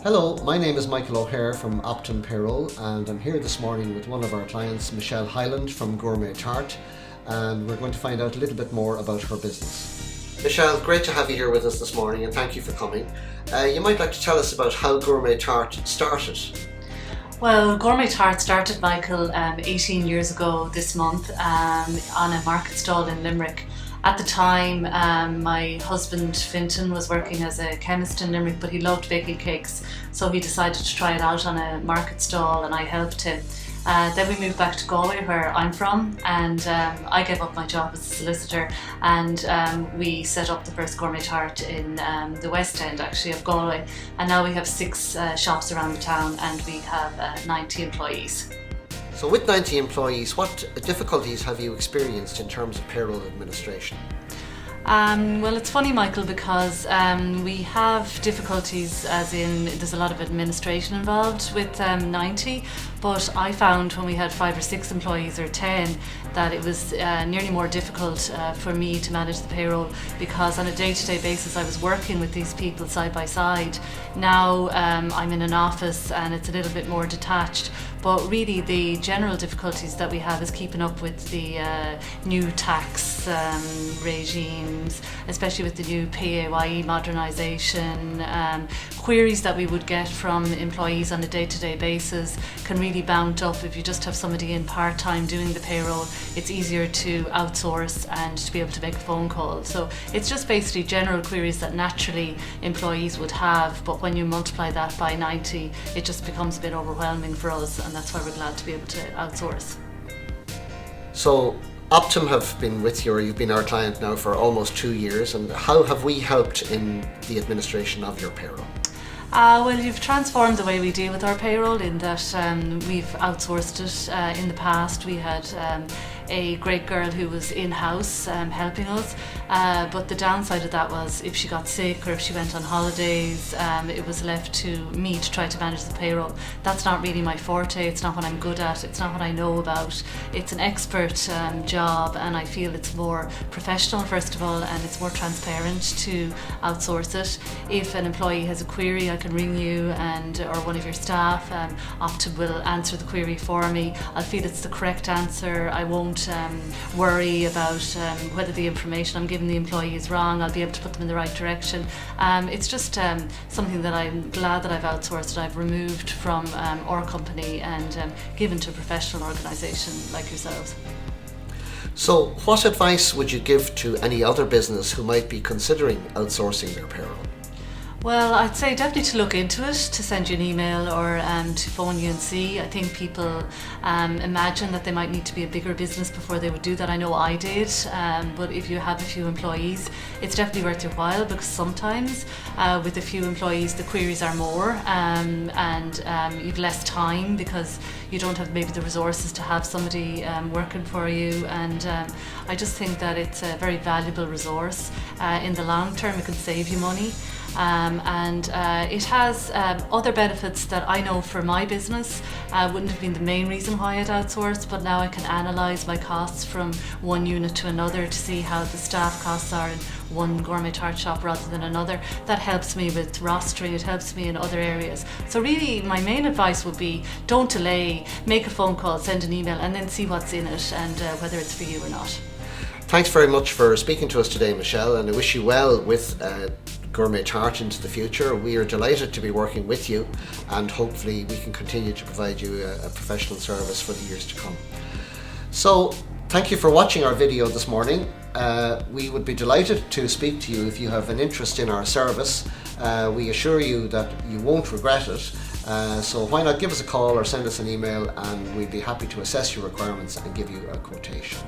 Hello, my name is Michael O'Hare from Optim Payroll, and I'm here this morning with one of our clients, Michelle Hyland from Gourmet Tart, and we're going to find out a little bit more about her business. Michelle, great to have you here with us this morning, and thank you for coming. You might like to tell us about how Gourmet Tart started. Well, Gourmet Tart started, Michael, 18 years ago this month on a market stall in Limerick. At the time, my husband Fintan was working as a chemist in Limerick, but he loved baking cakes, so he decided to try it out on a market stall and I helped him. Then we moved back to Galway, where I'm from, and I gave up my job as a solicitor, and we set up the first Gourmet Tart in the West End, actually, of Galway. And now we have 6 shops around the town, and we have 90 employees. So with 90 employees, what difficulties have you experienced in terms of payroll administration? Well, it's funny, Michael, because we have difficulties, as in there's a lot of administration involved with 90, but I found when we had 5 or 6 employees or 10 that it was nearly more difficult for me to manage the payroll, because on a day-to-day basis I was working with these people side by side. Now I'm in an office and it's a little bit more detached, but really the general difficulties that we have is keeping up with the new tax regimes, especially with the new PAYE modernisation. Queries that we would get from employees on a day-to-day basis can really mount up. If you just have somebody in part-time doing the payroll, it's easier to outsource and to be able to make a phone call. So it's just basically general queries that naturally employees would have, but when you multiply that by 90, it just becomes a bit overwhelming for us, and that's why we're glad to be able to outsource. So Optim have been with you, or you've been our client now for almost 2 years, and how have we helped in the administration of your payroll? Well, you've transformed the way we deal with our payroll in that we've outsourced it. In the past we had a great girl who was in-house helping us, but the downside of that was if she got sick or if she went on holidays, it was left to me to try to manage the payroll. That's not really my forte, it's not what I'm good at, it's not what I know about. It's an expert job, and I feel it's more professional first of all, and it's more transparent to outsource it. If an employee has a query, I can ring you or one of your staff. Optim will answer the query for me. I'll feel it's the correct answer. I won't worry about whether the information I'm giving the employee is wrong. I'll be able to put them in the right direction. It's just something that I'm glad that I've outsourced, that I've removed from our company and given to a professional organisation like yourselves. So what advice would you give to any other business who might be considering outsourcing their payroll? Well, I'd say definitely to look into it, to send you an email or to phone you and see. I think people imagine that they might need to be a bigger business before they would do that. I know I did, but if you have a few employees, it's definitely worth your while, because sometimes with a few employees the queries are more and you've less time because you don't have maybe the resources to have somebody working for you, and I just think that it's a very valuable resource. In the long term it can save you money. And it has other benefits that I know for my business wouldn't have been the main reason why I'd outsourced, but now I can analyse my costs from one unit to another to see how the staff costs are in one Gourmet Tart shop rather than another. That helps me with rostering, it helps me in other areas. So really my main advice would be don't delay, make a phone call, send an email, and then see what's in it and whether it's for you or not. Thanks very much for speaking to us today, Michelle, and I wish you well with Gourmet Tart into the future. We are delighted to be working with you, and hopefully we can continue to provide you a professional service for the years to come. So thank you for watching our video this morning. We would be delighted to speak to you if you have an interest in our service. We assure you that you won't regret it. So why not give us a call or send us an email, and we'd be happy to assess your requirements and give you a quotation.